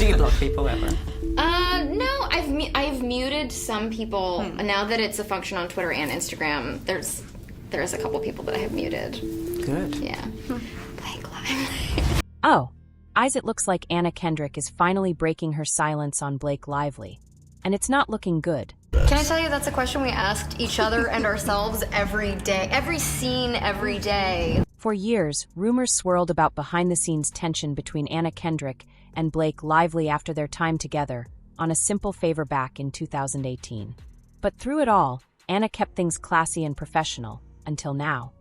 Do you block people ever? No, I've muted some people. Now that it's a function on Twitter and Instagram, there's a couple people that I have muted. Good. Yeah. Blake Lively. Oh, it looks like Anna Kendrick is finally breaking her silence on Blake Lively. And it's not looking good. Can I tell you that's a question we asked each other and ourselves every day, every scene, every day. For years, rumors swirled about behind-the-scenes tension between Anna Kendrick and Blake Lively after their time together on A Simple Favor back in 2018. But through it all, Anna kept things classy and professional, until now.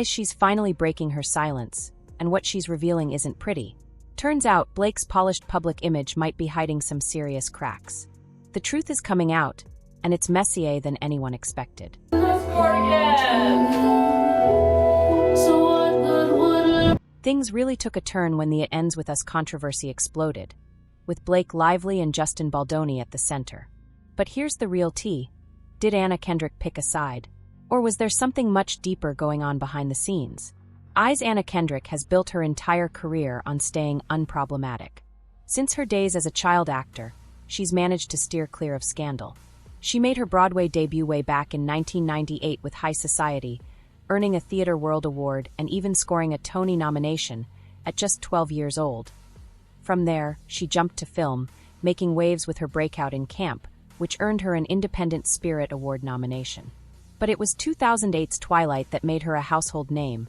She's finally breaking her silence, and what she's revealing isn't pretty. Turns out Blake's polished public image might be hiding some serious cracks. The truth is coming out, and it's messier than anyone expected. Things really took a turn when the It Ends With Us controversy exploded, with Blake Lively and Justin Baldoni at the center. But here's the real tea. Did Anna Kendrick pick a side? Or was there something much deeper going on behind the scenes? Anna Kendrick has built her entire career on staying unproblematic. Since her days as a child actor, she's managed to steer clear of scandal. She made her Broadway debut way back in 1998 with High Society, earning a Theatre World Award and even scoring a Tony nomination at just 12 years old. From there, she jumped to film, making waves with her breakout in Camp, which earned her an Independent Spirit Award nomination. But it was 2008's Twilight that made her a household name,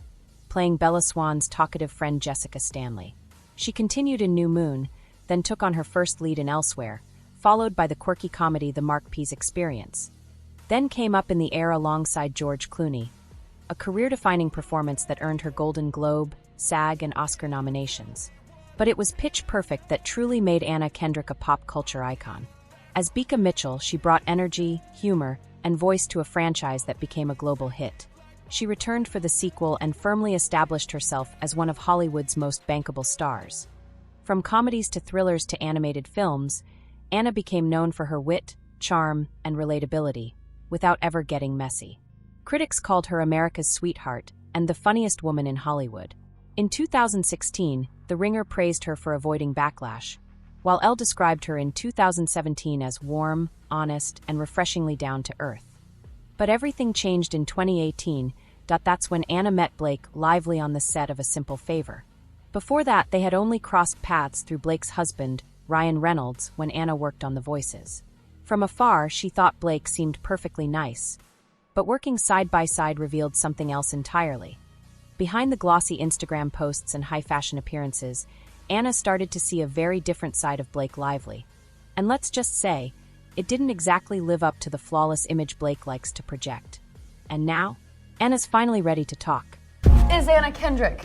playing Bella Swan's talkative friend Jessica Stanley. She continued in New Moon, then took on her first lead in Elsewhere, followed by the quirky comedy The Mark Pease Experience. Then came Up in the Air alongside George Clooney, a career-defining performance that earned her Golden Globe, SAG, and Oscar nominations. But it was Pitch Perfect that truly made Anna Kendrick a pop culture icon. As Beeka Mitchell, she brought energy, humor, and voice to a franchise that became a global hit. She returned for the sequel and firmly established herself as one of Hollywood's most bankable stars. From comedies to thrillers to animated films, Anna became known for her wit, charm, and relatability, without ever getting messy. Critics called her America's sweetheart and the funniest woman in Hollywood. In 2016, The Ringer praised her for avoiding backlash, while Elle described her in 2017 as warm, honest, and refreshingly down-to-earth. But everything changed in 2018. That's when Anna met Blake Lively on the set of A Simple Favor. Before that, they had only crossed paths through Blake's husband, Ryan Reynolds, when Anna worked on The Voices. From afar, she thought Blake seemed perfectly nice, but working side by side revealed something else entirely. Behind the glossy Instagram posts and high-fashion appearances, Anna started to see a very different side of Blake Lively. And let's just say, it didn't exactly live up to the flawless image Blake likes to project. And now, Anna's finally ready to talk. Is Anna Kendrick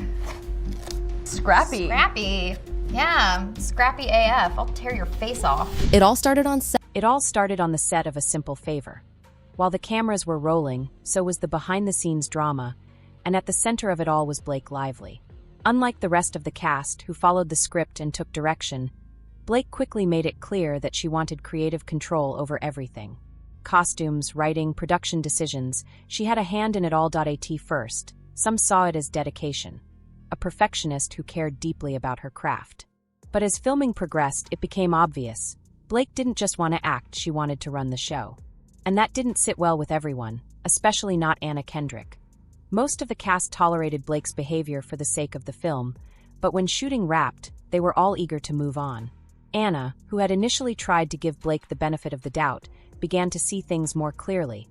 scrappy? Scrappy. Yeah, scrappy AF. I'll tear your face off. It all started on the set of A Simple Favor. While the cameras were rolling, so was the behind-the-scenes drama, and at the center of it all was Blake Lively. Unlike the rest of the cast, who followed the script and took direction, Blake quickly made it clear that she wanted creative control over everything. Costumes, writing, production decisions, she had a hand in it all. At first, some saw it as dedication, a perfectionist who cared deeply about her craft. But as filming progressed, it became obvious. Blake didn't just want to act, she wanted to run the show. And that didn't sit well with everyone, especially not Anna Kendrick. Most of the cast tolerated Blake's behavior for the sake of the film, but when shooting wrapped, they were all eager to move on. Anna, who had initially tried to give Blake the benefit of the doubt, began to see things more clearly.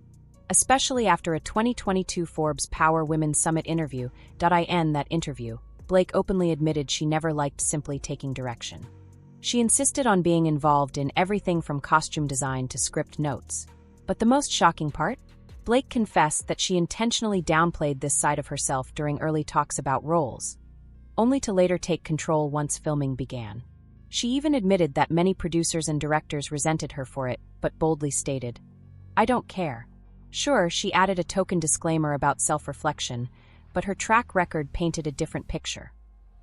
Especially after a 2022 Forbes Power Women Summit interview. In that interview, Blake openly admitted she never liked simply taking direction. She insisted on being involved in everything from costume design to script notes. But the most shocking part? Blake confessed that she intentionally downplayed this side of herself during early talks about roles, only to later take control once filming began. She even admitted that many producers and directors resented her for it, but boldly stated, "I don't care." Sure, she added a token disclaimer about self-reflection, but her track record painted a different picture.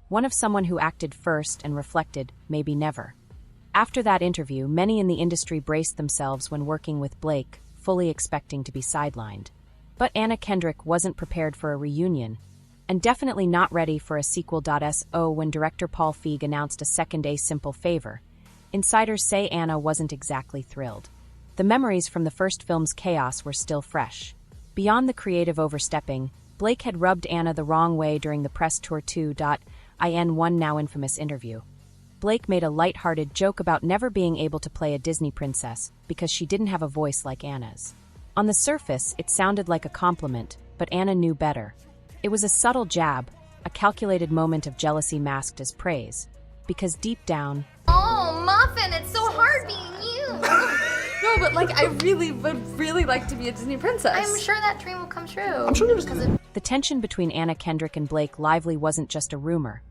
One of someone who acted first and reflected, maybe never. After that interview, many in the industry braced themselves when working with Blake, fully expecting to be sidelined. But Anna Kendrick wasn't prepared for a reunion, and definitely not ready for a sequel. So when director Paul Feig announced a second A Simple Favor, Insiders say Anna wasn't exactly thrilled. The memories from the first film's chaos were still fresh. Beyond the creative overstepping, Blake had rubbed Anna the wrong way during the press tour 2.in one now infamous interview. Blake made a light-hearted joke about never being able to play a Disney princess because she didn't have a voice like Anna's. On the surface, it sounded like a compliment, but Anna knew better. It was a subtle jab, a calculated moment of jealousy masked as praise. Because deep down... Oh, Muffin, it's so hard being you! No, but like, I really would like to be a Disney princess. I'm sure that dream will come true. I'm sure it was gonna... The tension between Anna Kendrick and Blake Lively wasn't just a rumor.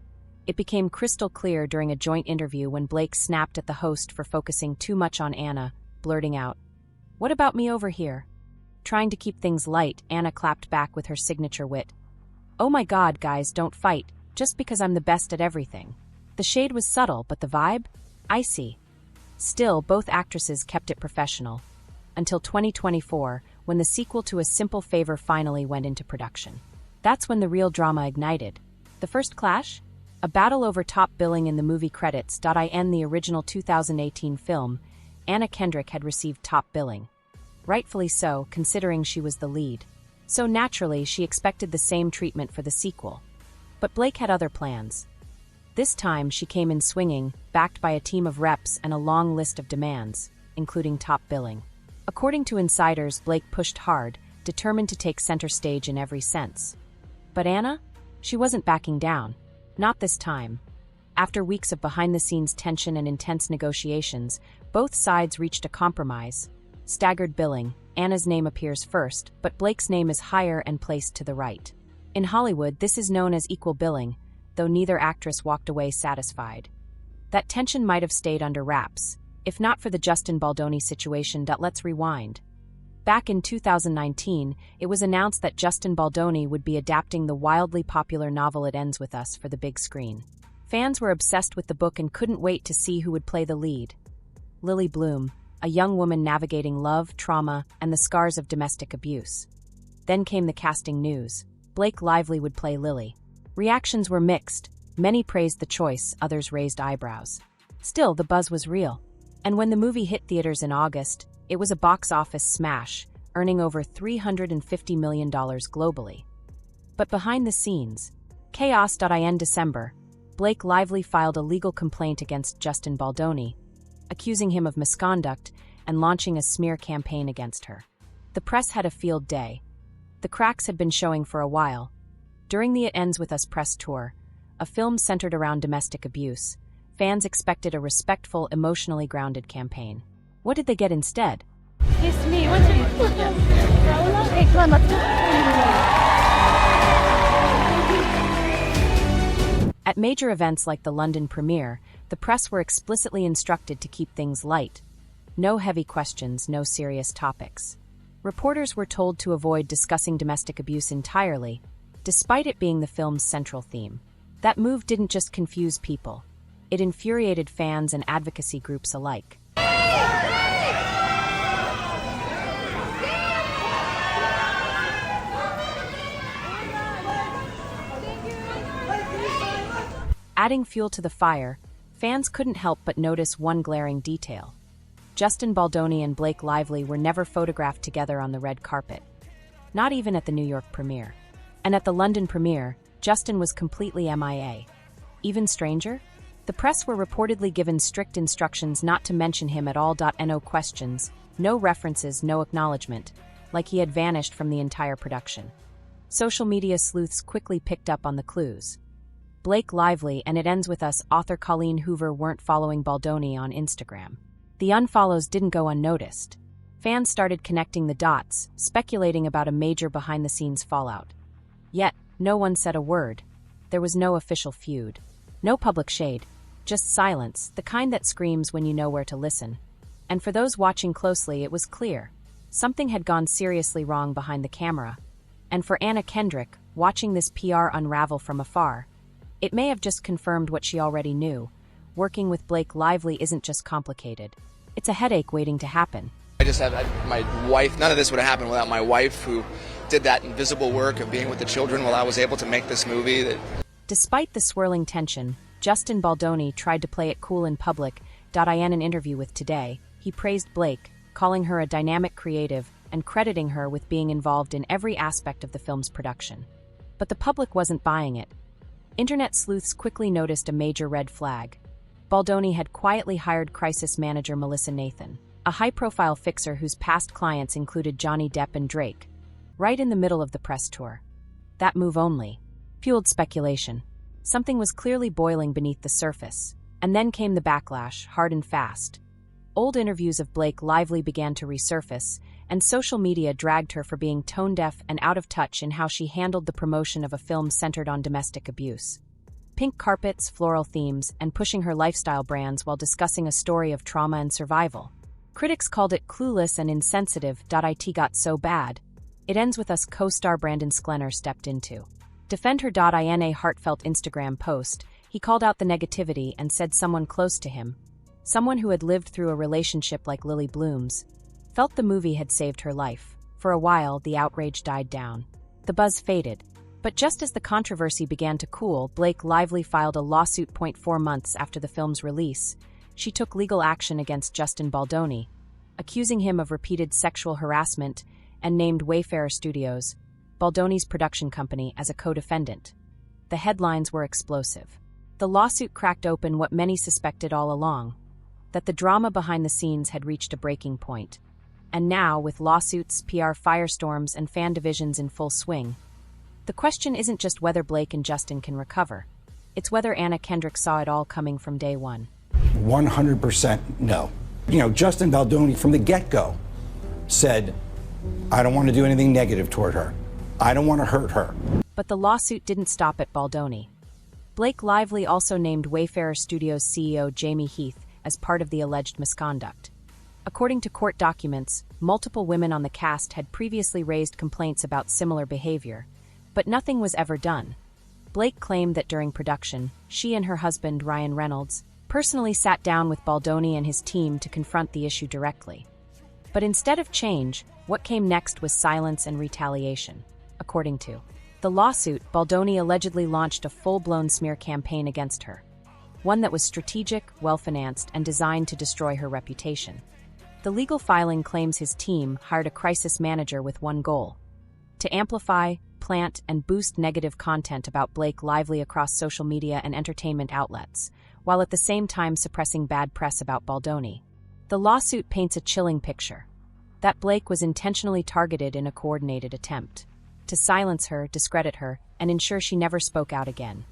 It became crystal clear during a joint interview when Blake snapped at the host for focusing too much on Anna, blurting out, "What about me over here?" Trying to keep things light, Anna clapped back with her signature wit. "Oh my God, guys, don't fight, just because I'm the best at everything." The shade was subtle, but the vibe? Icy. Still, both actresses kept it professional. Until 2024, when the sequel to A Simple Favor finally went into production. That's when the real drama ignited. The first clash? A battle over top billing in the movie credits. In the original 2018 film, Anna Kendrick had received top billing. Rightfully so, considering she was the lead. So naturally, she expected the same treatment for the sequel. But Blake had other plans. This time, she came in swinging, backed by a team of reps and a long list of demands, including top billing. According to insiders, Blake pushed hard, determined to take center stage in every sense. But Anna? She wasn't backing down. Not this time. After weeks of behind-the-scenes tension and intense negotiations, both sides reached a compromise. Staggered billing. Anna's name appears first, but Blake's name is higher and placed to the right. In Hollywood, this is known as equal billing, though neither actress walked away satisfied. That tension might have stayed under wraps, if not for the Justin Baldoni situation. Let's rewind. Back in 2019, it was announced that Justin Baldoni would be adapting the wildly popular novel It Ends With Us for the big screen. Fans were obsessed with the book and couldn't wait to see who would play the lead. Lily Bloom, a young woman navigating love, trauma, and the scars of domestic abuse. Then came the casting news. Blake Lively would play Lily. Reactions were mixed. Many praised the choice, others raised eyebrows. Still, the buzz was real. And when the movie hit theaters in August, it was a box office smash, earning over $350 million globally. But behind the scenes, chaos.in December, Blake Lively filed a legal complaint against Justin Baldoni, accusing him of misconduct and launching a smear campaign against her. The press had a field day. The cracks had been showing for a while. During the It Ends With Us press tour, a film centered around domestic abuse, fans expected a respectful, emotionally grounded campaign. What did they get instead? It's me. What's your name? Hey, come on, At major events like the London premiere, the press were explicitly instructed to keep things light. No heavy questions, no serious topics. Reporters were told to avoid discussing domestic abuse entirely, despite it being the film's central theme. That move didn't just confuse people. It infuriated fans and advocacy groups alike. Adding fuel to the fire, fans couldn't help but notice one glaring detail. Justin Baldoni and Blake Lively were never photographed together on the red carpet. Not even at the New York premiere. And at the London premiere, Justin was completely MIA. Even stranger? The press were reportedly given strict instructions not to mention him at all. No questions, no references, no acknowledgement, like he had vanished from the entire production. Social media sleuths quickly picked up on the clues. Blake Lively and It Ends With Us author Colleen Hoover weren't following Baldoni on Instagram. The unfollows didn't go unnoticed. Fans started connecting the dots, speculating about a major behind-the-scenes fallout. Yet, no one said a word. There was no official feud. No public shade. Just silence, the kind that screams when you know where to listen. And for those watching closely, it was clear. Something had gone seriously wrong behind the camera. And for Anna Kendrick, watching this PR unravel from afar, it may have just confirmed what she already knew. Working with Blake Lively isn't just complicated. It's a headache waiting to happen. I just have my wife. None of this would have happened without my wife, who did that invisible work of being with the children while I was able to make this movie. Despite the swirling tension, Justin Baldoni tried to play it cool in public, In an interview with Today, he praised Blake, calling her a dynamic creative and crediting her with being involved in every aspect of the film's production. But the public wasn't buying it. Internet sleuths quickly noticed a major red flag. Baldoni had quietly hired crisis manager Melissa Nathan, a high-profile fixer whose past clients included Johnny Depp and Drake, right in the middle of the press tour. That move only fueled speculation. Something was clearly boiling beneath the surface. And then came the backlash, hard and fast. Old interviews of Blake Lively began to resurface, and social media dragged her for being tone-deaf and out of touch in how she handled the promotion of a film centered on domestic abuse. Pink carpets, floral themes, and pushing her lifestyle brands while discussing a story of trauma and survival. Critics called it clueless and insensitive. It got so bad. It ends with us co-star Brandon Sklenar stepped into. Defend her. In a heartfelt Instagram post, he called out the negativity and said someone close to him, someone who had lived through a relationship like Lily Bloom's, felt the movie had saved her life. For a while, the outrage died down. The buzz faded. But just as the controversy began to cool, Blake Lively filed a lawsuit. 4 months after the film's release, she took legal action against Justin Baldoni, accusing him of repeated sexual harassment and named Wayfarer Studios, Baldoni's production company, as a co-defendant. The headlines were explosive. The lawsuit cracked open what many suspected all along, that the drama behind the scenes had reached a breaking point. And now, with lawsuits, PR firestorms, and fan divisions in full swing, the question isn't just whether Blake and Justin can recover. It's whether Anna Kendrick saw it all coming from day one. 100% no. Justin Baldoni from the get-go said, I don't want to do anything negative toward her. I don't want to hurt her. But the lawsuit didn't stop at Baldoni. Blake Lively also named Wayfarer Studios CEO Jamie Heath as part of the alleged misconduct. According to court documents, multiple women on the cast had previously raised complaints about similar behavior, but nothing was ever done. Blake claimed that during production, she and her husband, Ryan Reynolds, personally sat down with Baldoni and his team to confront the issue directly. But instead of change, what came next was silence and retaliation. According to the lawsuit, Baldoni allegedly launched a full-blown smear campaign against her, one that was strategic, well-financed, and designed to destroy her reputation. The legal filing claims his team hired a crisis manager with one goal: to amplify, plant, and boost negative content about Blake Lively across social media and entertainment outlets, while at the same time suppressing bad press about Baldoni. The lawsuit paints a chilling picture: that Blake was intentionally targeted in a coordinated attempt to silence her, discredit her, and ensure she never spoke out again.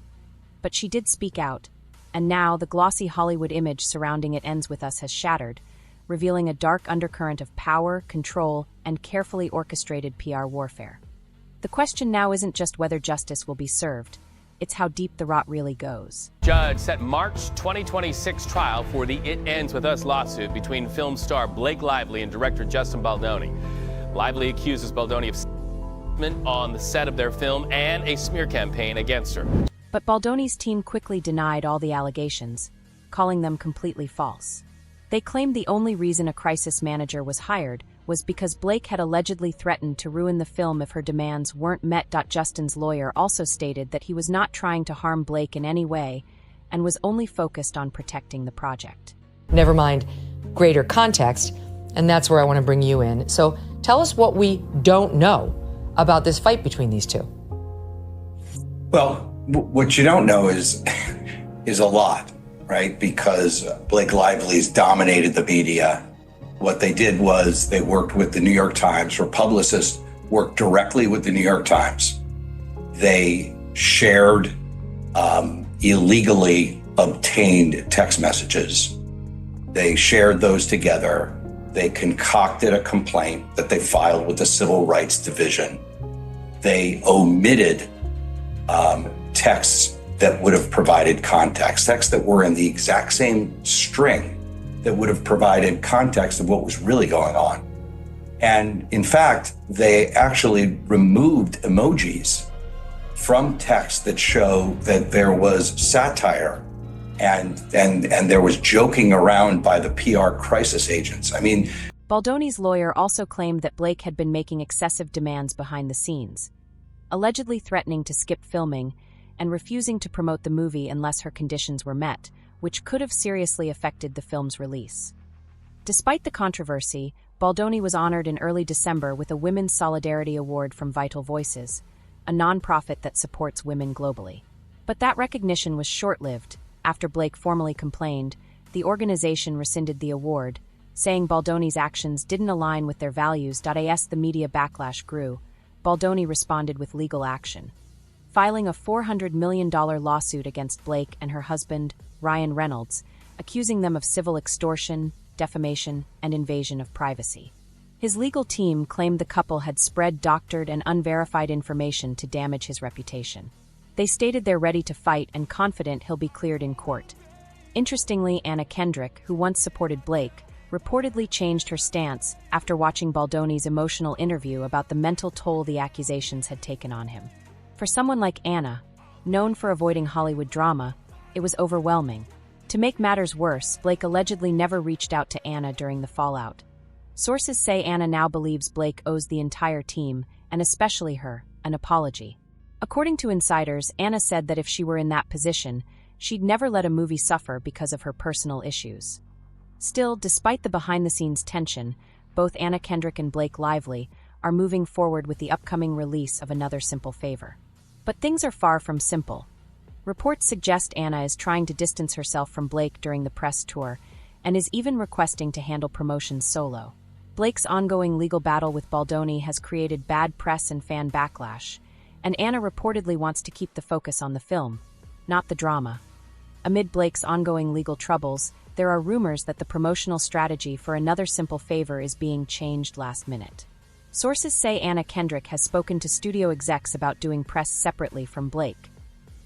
But she did speak out, and now the glossy Hollywood image surrounding It Ends With Us has shattered, revealing a dark undercurrent of power, control, and carefully orchestrated PR warfare. The question now isn't just whether justice will be served, it's how deep the rot really goes. Judge set March 2026 trial for the It Ends With Us lawsuit between film star Blake Lively and director Justin Baldoni. Lively accuses Baldoni of on the set of their film and a smear campaign against her. But Baldoni's team quickly denied all the allegations, calling them completely false. They claimed the only reason a crisis manager was hired was because Blake had allegedly threatened to ruin the film if her demands weren't met. Justin's lawyer also stated that he was not trying to harm Blake in any way and was only focused on protecting the project. Never mind greater context, and that's where I want to bring you in. So tell us what we don't know about this fight between these two. Well, what you don't know is a lot, right? Because Blake Lively's dominated the media. What they did was they worked with the New York Times. Her publicist worked directly with the New York Times. They shared illegally obtained text messages. They shared those together. They concocted a complaint that they filed with the Civil Rights Division. They omitted texts that would have provided context, texts that were in the exact same string that would have provided context of what was really going on. And in fact, they actually removed emojis from texts that show that there was satire and there was joking around by the PR crisis agents. I mean, Baldoni's lawyer also claimed that Blake had been making excessive demands behind the scenes, allegedly threatening to skip filming and refusing to promote the movie unless her conditions were met, which could have seriously affected the film's release. Despite the controversy, Baldoni was honored in early December with a Women's Solidarity Award from Vital Voices, a nonprofit that supports women globally. But that recognition was short-lived. After Blake formally complained, the organization rescinded the award, saying Baldoni's actions didn't align with their values. As the media backlash grew, Baldoni responded with legal action, filing a $400 million lawsuit against Blake and her husband, Ryan Reynolds, accusing them of civil extortion, defamation, and invasion of privacy. His legal team claimed the couple had spread doctored and unverified information to damage his reputation. They stated they're ready to fight and confident he'll be cleared in court. Interestingly, Anna Kendrick, who once supported Blake, reportedly changed her stance after watching Baldoni's emotional interview about the mental toll the accusations had taken on him. For someone like Anna, known for avoiding Hollywood drama, it was overwhelming. To make matters worse, Blake allegedly never reached out to Anna during the fallout. Sources say Anna now believes Blake owes the entire team, and especially her, an apology. According to insiders, Anna said that if she were in that position, she'd never let a movie suffer because of her personal issues. Still, despite the behind-the-scenes tension, both Anna Kendrick and Blake Lively are moving forward with the upcoming release of Another Simple Favor. But things are far from simple. Reports suggest Anna is trying to distance herself from Blake during the press tour and is even requesting to handle promotions solo. Blake's ongoing legal battle with Baldoni has created bad press and fan backlash, and Anna reportedly wants to keep the focus on the film, not the drama. Amid Blake's ongoing legal troubles, there are rumors that the promotional strategy for Another Simple Favor is being changed last minute. Sources say Anna Kendrick has spoken to studio execs about doing press separately from Blake.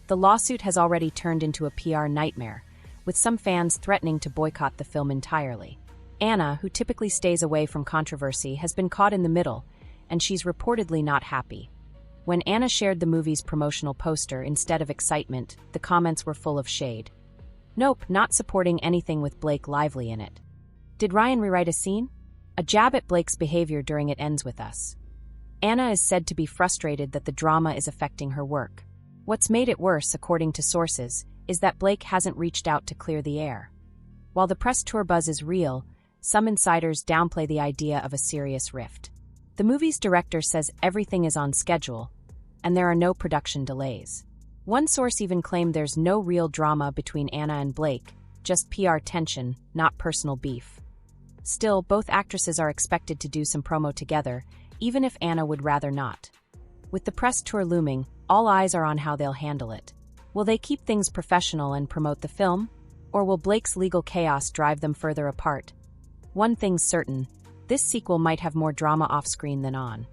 The lawsuit has already turned into a PR nightmare, with some fans threatening to boycott the film entirely. Anna, who typically stays away from controversy, has been caught in the middle, and she's reportedly not happy. When Anna shared the movie's promotional poster instead of excitement, the comments were full of shade. Nope, not supporting anything with Blake Lively in it. Did Ryan rewrite a scene? A jab at Blake's behavior during It Ends With Us. Anna is said to be frustrated that the drama is affecting her work. What's made it worse, according to sources, is that Blake hasn't reached out to clear the air. While the press tour buzz is real, some insiders downplay the idea of a serious rift. The movie's director says everything is on schedule, and there are no production delays. One source even claimed there's no real drama between Anna and Blake, just PR tension, not personal beef. Still, both actresses are expected to do some promo together, even if Anna would rather not. With the press tour looming, all eyes are on how they'll handle it. Will they keep things professional and promote the film? Or will Blake's legal chaos drive them further apart? One thing's certain, this sequel might have more drama off-screen than on.